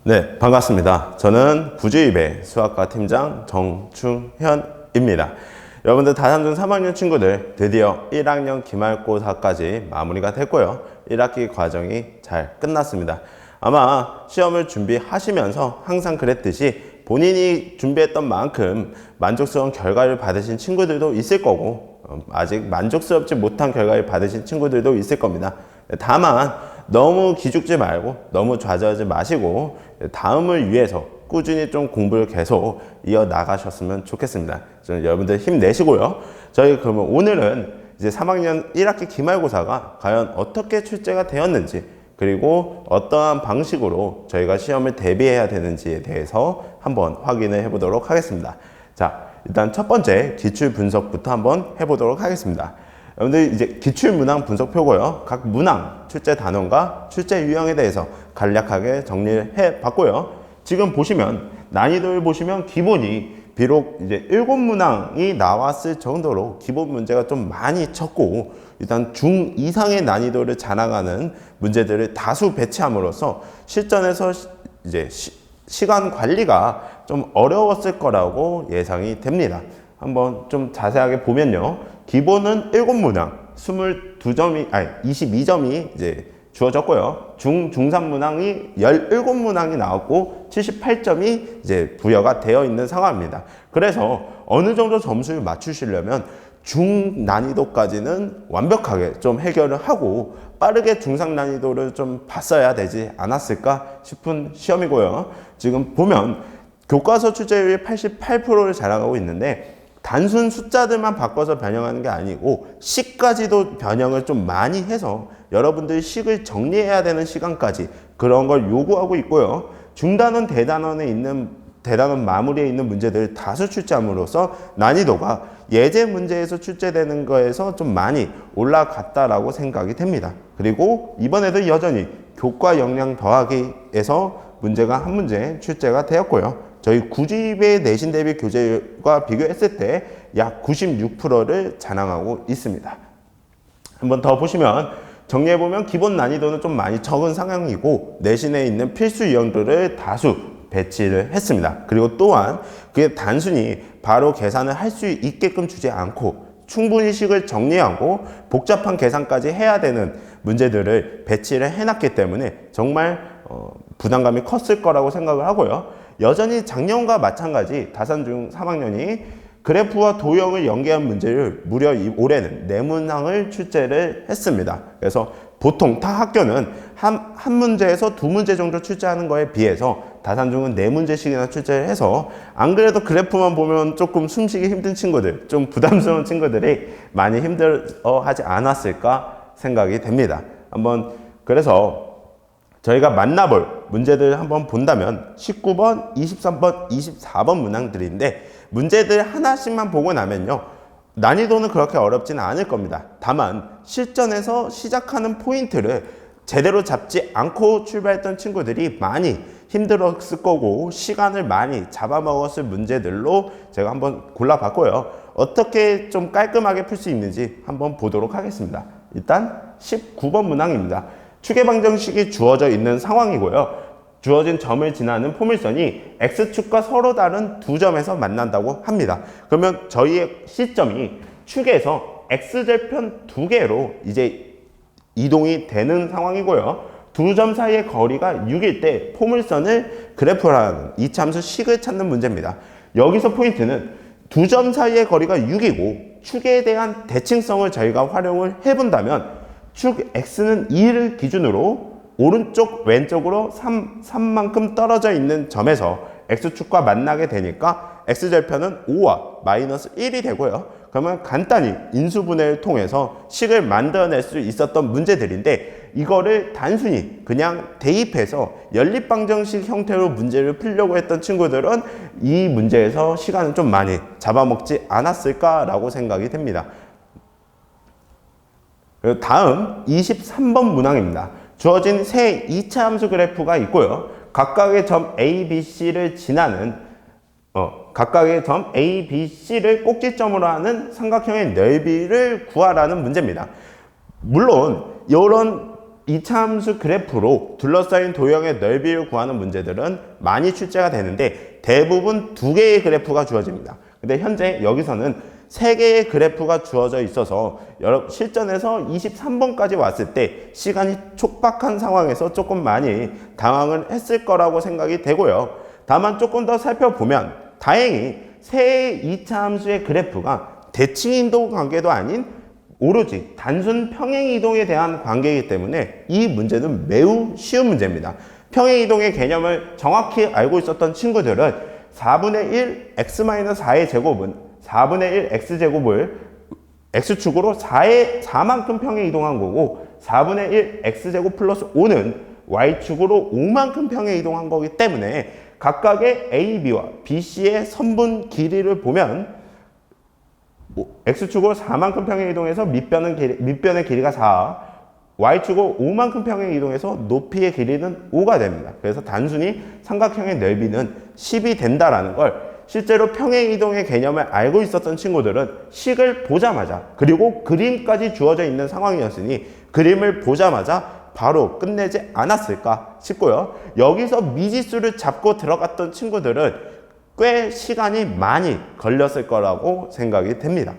네, 반갑습니다. 저는 구주입의 수학과 팀장 정충현입니다. 여러분들 다산중 3학년 친구들 드디어 1학년 기말고사까지 마무리가 됐고요. 1학기 과정이 잘 끝났습니다. 아마 시험을 준비하시면서 항상 그랬듯이 본인이 준비했던 만큼 만족스러운 결과를 받으신 친구들도 있을 거고 아직 만족스럽지 못한 결과를 받으신 친구들도 있을 겁니다. 다만 너무 기죽지 말고 너무 좌절하지 마시고 다음을 위해서 꾸준히 좀 공부를 계속 이어나가셨으면 좋겠습니다. 여러분들 힘내시고요. 저희 그러면 오늘은 이제 3학년 1학기 기말고사가 과연 어떻게 출제가 되었는지 그리고 어떠한 방식으로 저희가 시험을 대비해야 되는지에 대해서 한번 확인을 해보도록 하겠습니다. 자, 일단 첫 번째 기출 분석부터 한번 해보도록 하겠습니다. 여러분들 이제 기출문항 분석표고요. 각 문항, 출제 단원과 출제 유형에 대해서 간략하게 정리를 해봤고요. 지금 보시면 난이도를 보시면 기본이 비록 이제 7문항이 나왔을 정도로 기본 문제가 좀 많이 쳤고 일단 중 이상의 난이도를 자랑하는 문제들을 다수 배치함으로써 실전에서 이제 시간 관리가 좀 어려웠을 거라고 예상이 됩니다. 한번 좀 자세하게 보면요. 기본은 7문항, 22점이 이제 주어졌고요. 중3 문항이 17문항이 나왔고 78점이 이제 부여가 되어 있는 상황입니다. 그래서 어느 정도 점수를 맞추시려면 중 난이도까지는 완벽하게 좀 해결을 하고 빠르게 중상 난이도를 좀 봤어야 되지 않았을까 싶은 시험이고요. 지금 보면 교과서 출제율이 88%를 자랑하고 있는데 단순 숫자들만 바꿔서 변형하는 게 아니고 식까지도 변형을 좀 많이 해서 여러분들이 식을 정리해야 되는 시간까지 그런 걸 요구하고 있고요. 중단원, 대단원 마무리에 있는 문제들을 다수 출제함으로써 난이도가 예제 문제에서 출제되는 거에서 좀 많이 올라갔다라고 생각이 됩니다. 그리고 이번에도 여전히 교과 역량 더하기에서 문제가 한 문제 출제가 되었고요. 저희 구주입의 내신 대비 교재과 비교했을 때 약 96%를 자랑하고 있습니다. 한번 더 보시면 정리해보면 기본 난이도는 좀 많이 적은 상황이고 내신에 있는 필수 유형들을 다수 배치를 했습니다. 그리고 또한 그게 단순히 바로 계산을 할 수 있게끔 주지 않고 충분히 식을 정리하고 복잡한 계산까지 해야 되는 문제들을 배치를 해놨기 때문에 정말 부담감이 컸을 거라고 생각을 하고요. 여전히 작년과 마찬가지 다산중 3학년이 그래프와 도형을 연계한 문제를 무려 올해는 4문항을 출제를 했습니다. 그래서 보통 타 학교는 한 문제에서 2문제 정도 출제하는 거에 비해서 다산중은 4문제씩이나 출제를 해서 안 그래도 그래프만 보면 조금 숨쉬기 힘든 친구들, 좀 부담스러운 친구들이 많이 힘들어하지 않았을까 생각이 됩니다. 그래서 저희가 만나볼 문제들 한번 본다면 19번, 23번, 24번 문항들인데 문제들 하나씩만 보고 나면요. 난이도는 그렇게 어렵지는 않을 겁니다. 다만 실전에서 시작하는 포인트를 제대로 잡지 않고 출발했던 친구들이 많이 힘들었을 거고 시간을 많이 잡아먹었을 문제들로 제가 한번 골라봤고요. 어떻게 좀 깔끔하게 풀 수 있는지 한번 보도록 하겠습니다. 일단 19번 문항입니다. 추계방정식이 주어져 있는 상황이고요. 주어진 점을 지나는 포물선이 X축과 서로 다른 두 점에서 만난다고 합니다. 그러면 저희의 시점이 축에서 X절편 2개로 이제 이동이 되는 상황이고요. 두 점 사이의 거리가 6일 때 포물선을 그래프라는 이차함수 식을 찾는 문제입니다. 여기서 포인트는 두 점 사이의 거리가 6이고 축에 대한 대칭성을 저희가 활용을 해본다면 축 X는 2를 기준으로 오른쪽 왼쪽으로 3만큼 떨어져 있는 점에서 X축과 만나게 되니까 X절편은 5와 마이너스 1이 되고요. 그러면 간단히 인수분해를 통해서 식을 만들어낼 수 있었던 문제들인데 이거를 단순히 그냥 대입해서 연립방정식 형태로 문제를 풀려고 했던 친구들은 이 문제에서 시간을 좀 많이 잡아먹지 않았을까라고 생각이 됩니다. 다음 23번 문항입니다. 주어진 세 2차 함수 그래프가 있고요. 각각의 점 A, B, C를 지나는 각각의 점 A, B, C를 꼭지점으로 하는 삼각형의 넓이를 구하라는 문제입니다. 물론 이런 2차 함수 그래프로 둘러싸인 도형의 넓이를 구하는 문제들은 많이 출제가 되는데 대부분 2개의 그래프가 주어집니다. 근데 현재 여기서는 3개의 그래프가 주어져 있어서 실전에서 23번까지 왔을 때 시간이 촉박한 상황에서 조금 많이 당황을 했을 거라고 생각이 되고요. 다만 조금 더 살펴보면 다행히 새 2차 함수의 그래프가 대칭이동 관계도 아닌 오로지 단순 평행이동에 대한 관계이기 때문에 이 문제는 매우 쉬운 문제입니다. 평행이동의 개념을 정확히 알고 있었던 친구들은 4분의 1 x-4의 제곱은 4분의 1 x제곱을 x축으로 4만큼 평행이동한 거고 4분의 1 x제곱 플러스 5는 y축으로 5만큼 평행이동한 거기 때문에 각각의 AB와 BC의 선분 길이를 보면 x축으로 4만큼 평행이동해서 밑변의 길이가 4, y축으로 5만큼 평행이동해서 높이의 길이는 5가 됩니다. 그래서 단순히 삼각형의 넓이는 10이 된다라는 걸 실제로 평행이동의 개념을 알고 있었던 친구들은 식을 보자마자 그리고 그림까지 주어져 있는 상황이었으니 그림을 보자마자 바로 끝내지 않았을까 싶고요. 여기서 미지수를 잡고 들어갔던 친구들은 꽤 시간이 많이 걸렸을 거라고 생각이 됩니다.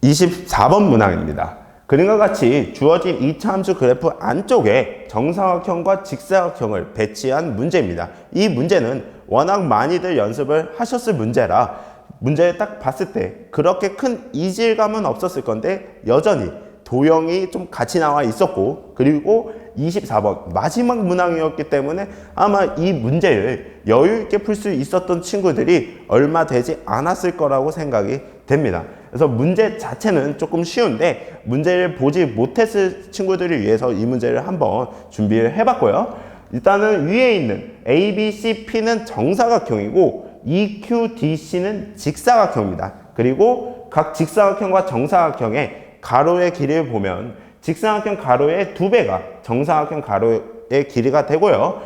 24번 문항입니다. 그림과 같이 주어진 2차 함수 그래프 안쪽에 정사각형과 직사각형을 배치한 문제입니다. 이 문제는 워낙 많이들 연습을 하셨을 문제라 문제를 딱 봤을 때 그렇게 큰 이질감은 없었을 건데 여전히 도형이 좀 같이 나와 있었고 그리고 24번 마지막 문항이었기 때문에 아마 이 문제를 여유 있게 풀 수 있었던 친구들이 얼마 되지 않았을 거라고 생각이 됩니다. 그래서 문제 자체는 조금 쉬운데 문제를 보지 못했을 친구들을 위해서 이 문제를 한번 준비를 해봤고요. 일단은 위에 있는 A, B, C, P는 정사각형이고 E, Q, D, C는 직사각형입니다. 그리고 각 직사각형과 정사각형의 가로의 길이를 보면 직사각형 가로의 2배가 정사각형 가로의 길이가 되고요.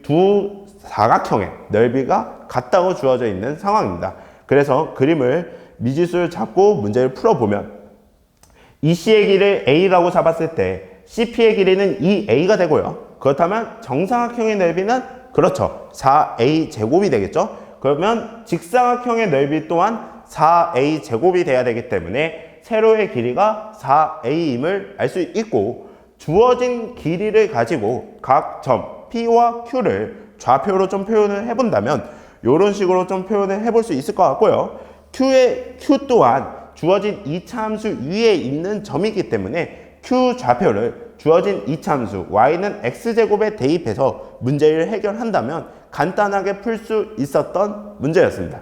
두 사각형의 넓이가 같다고 주어져 있는 상황입니다. 그래서 그림을 미지수를 잡고 문제를 풀어보면 EC의 길이를 A라고 잡았을 때 CP의 길이는 2A가 되고요. 그렇다면 정사각형의 넓이는 그렇죠. 4A 제곱이 되겠죠. 그러면 직사각형의 넓이 또한 4A 제곱이 돼야 되기 때문에 세로의 길이가 4A임을 알 수 있고 주어진 길이를 가지고 각 점 P와 Q를 좌표로 좀 표현을 해본다면 이런 식으로 좀 표현을 해볼 수 있을 것 같고요. Q 또한 주어진 2차 함수 위에 있는 점이기 때문에 Q 좌표를 주어진 2차 함수 Y는 X제곱에 대입해서 문제를 해결한다면 간단하게 풀 수 있었던 문제였습니다.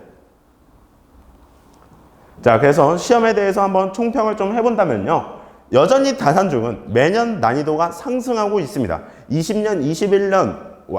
자, 그래서 시험에 대해서 한번 총평을 좀 해본다면요. 여전히 다산중은 매년 난이도가 상승하고 있습니다. 20년, 21년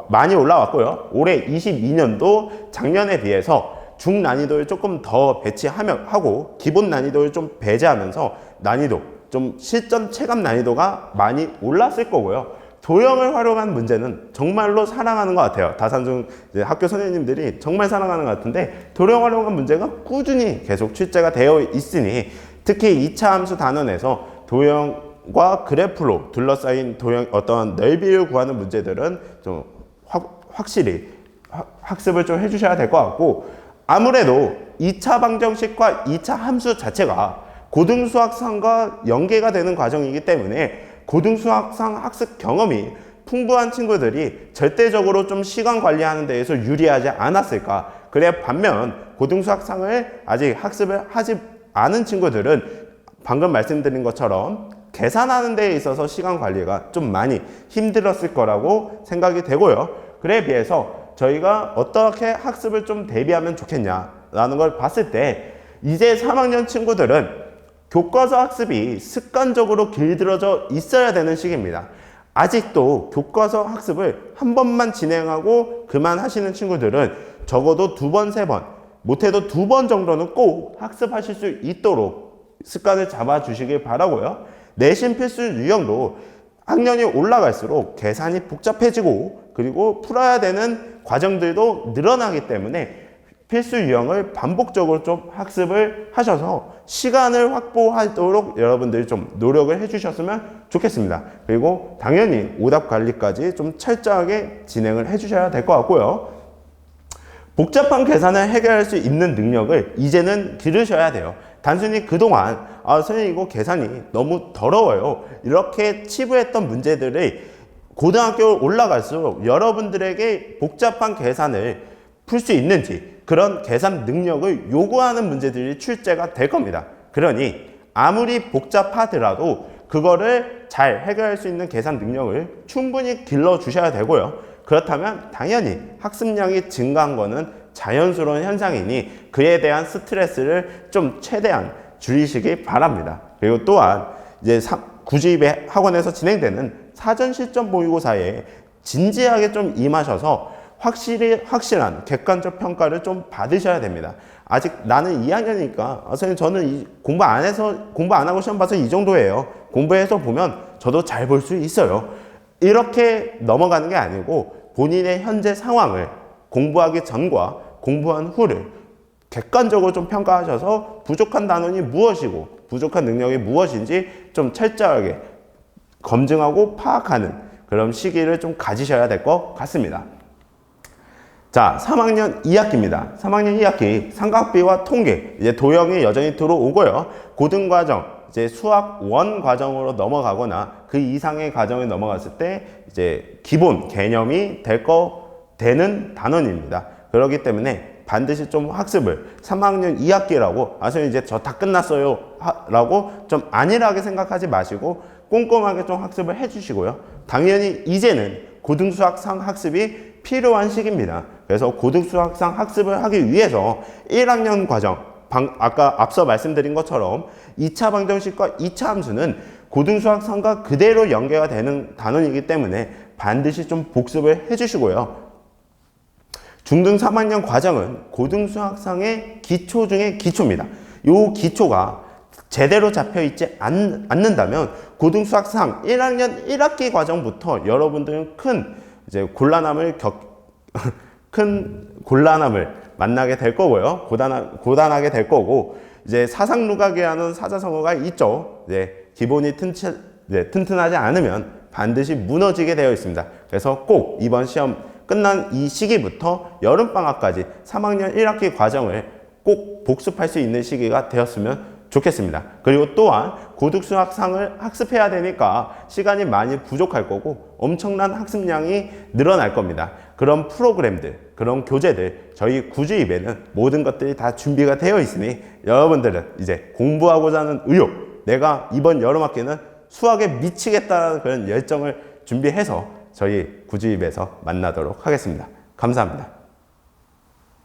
많이 올라왔고요. 올해 22년도 작년에 비해서 중난이도를 조금 더 배치하고 기본 난이도를 좀 배제하면서 난이도, 좀 실전 체감 난이도가 많이 올랐을 거고요. 도형을 활용한 문제는 정말로 사랑하는 것 같아요. 다산중 학교 선생님들이 정말 사랑하는 것 같은데 도형 활용한 문제가 꾸준히 계속 출제가 되어 있으니 특히 2차 함수 단원에서 도형과 그래프로 둘러싸인 도형 어떤 넓이를 구하는 문제들은 좀 확실히 학습을 좀 해주셔야 될 것 같고 아무래도 2차 방정식과 2차 함수 자체가 고등수학상과 연계가 되는 과정이기 때문에 고등수학상 학습 경험이 풍부한 친구들이 절대적으로 좀 시간 관리하는 데에서 유리하지 않았을까. 그래 반면 고등수학상을 아직 학습을 하지 않은 친구들은 방금 말씀드린 것처럼 계산하는 데에 있어서 시간 관리가 좀 많이 힘들었을 거라고 생각이 되고요. 그에 비해서 저희가 어떻게 학습을 좀 대비하면 좋겠냐라는 걸 봤을 때 이제 3학년 친구들은 교과서 학습이 습관적으로 길들여져 있어야 되는 시기입니다. 아직도 교과서 학습을 한 번만 진행하고 그만하시는 친구들은 적어도 2번, 3번, 못해도 2번 정도는 꼭 학습하실 수 있도록 습관을 잡아주시길 바라고요. 내신 필수 유형도 학년이 올라갈수록 계산이 복잡해지고 그리고 풀어야 되는 과정들도 늘어나기 때문에 필수 유형을 반복적으로 좀 학습을 하셔서 시간을 확보하도록 여러분들이 좀 노력을 해주셨으면 좋겠습니다. 그리고 당연히 오답 관리까지 좀 철저하게 진행을 해주셔야 될 것 같고요. 복잡한 계산을 해결할 수 있는 능력을 이제는 기르셔야 돼요. 단순히 그동안 선생님 이거 계산이 너무 더러워요, 이렇게 치부했던 문제들이 고등학교 올라갈수록 여러분들에게 복잡한 계산을 풀 수 있는지 그런 계산 능력을 요구하는 문제들이 출제가 될 겁니다. 그러니 아무리 복잡하더라도 그거를 잘 해결할 수 있는 계산 능력을 충분히 길러주셔야 되고요. 그렇다면 당연히 학습량이 증가한 거는 자연스러운 현상이니 그에 대한 스트레스를 좀 최대한 줄이시기 바랍니다. 그리고 또한 이제 구주입의 학원에서 진행되는 사전 실전 모의고사에 진지하게 좀 임하셔서 확실한 객관적 평가를 좀 받으셔야 됩니다. 아직 나는 2학년이니까 선생님 저는 공부 안 하고 시험 봐서 이 정도예요. 공부해서 보면 저도 잘 볼 수 있어요. 이렇게 넘어가는 게 아니고 본인의 현재 상황을 공부하기 전과 공부한 후를 객관적으로 좀 평가하셔서 부족한 단원이 무엇이고 부족한 능력이 무엇인지 좀 철저하게 검증하고 파악하는 그런 시기를 좀 가지셔야 될 것 같습니다. 자, 3학년 2학기입니다. 3학년 2학기 삼각비와 통계, 이제 도형이 여전히 들어오고요. 고등과정, 이제 수학 1 과정으로 넘어가거나 그 이상의 과정에 넘어갔을 때 이제 기본 개념이 되는 단원입니다. 그렇기 때문에 반드시 좀 학습을 3학년 2학기라고 선생님 이제 저 다 끝났어요 라고 좀 안일하게 생각하지 마시고 꼼꼼하게 좀 학습을 해주시고요. 당연히 이제는 고등수학상 학습이 필요한 시기입니다. 그래서 고등수학상 학습을 하기 위해서 1학년 과정, 아까 앞서 말씀드린 것처럼 2차 방정식과 2차 함수는 고등수학상과 그대로 연계가 되는 단원이기 때문에 반드시 좀 복습을 해주시고요. 중등 3학년 과정은 고등수학상의 기초 중에 기초입니다. 이 기초가 제대로 잡혀있지 않는다면 고등수학상 1학년 1학기 과정부터 여러분들은 큰 곤란함을 만나게 될 거고요. 고단하게 될 거고, 이제 사상루각이라는 사자성어가 있죠. 기본이 튼튼하지 않으면 반드시 무너지게 되어 있습니다. 그래서 꼭 이번 시험 끝난 이 시기부터 여름방학까지 3학년 1학기 과정을 꼭 복습할 수 있는 시기가 되었으면 좋겠습니다. 그리고 또한 고등수학상을 학습해야 되니까 시간이 많이 부족할 거고 엄청난 학습량이 늘어날 겁니다. 그런 프로그램들, 그런 교재들 저희 구주입에는 모든 것들이 다 준비가 되어 있으니 여러분들은 이제 공부하고자 하는 의욕, 내가 이번 여름학기는 수학에 미치겠다는 그런 열정을 준비해서 저희 구주입에서 만나도록 하겠습니다. 감사합니다.